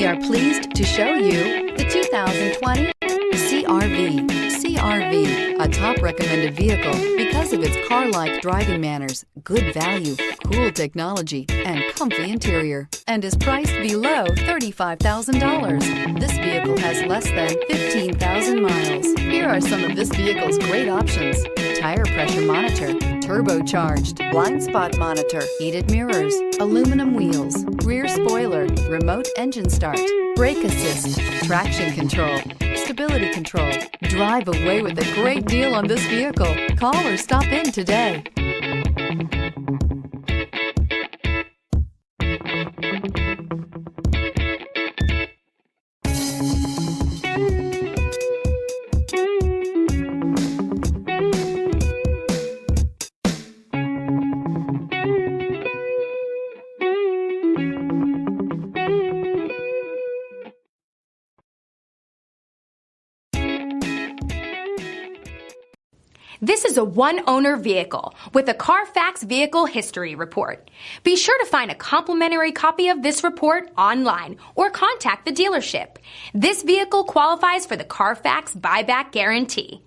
are pleased to show you the 2020 CR-V. CR-V, a top recommended vehicle because of its car-like driving manners, good value, cool technology, and comfy interior, and is priced below $35,000. This vehicle has less than 15,000 miles. Here are some of this vehicle's great options: tire pressure monitor, turbocharged, blind spot monitor, heated mirrors, aluminum wheels, rear spoiler, remote engine start, brake assist, traction control, stability control. Drive away with a great deal on this vehicle. Call or stop in today. This is a one-owner vehicle with a CARFAX vehicle history report. Be sure to find a complimentary copy of this report online or contact the dealership. This vehicle qualifies for the CARFAX buyback guarantee.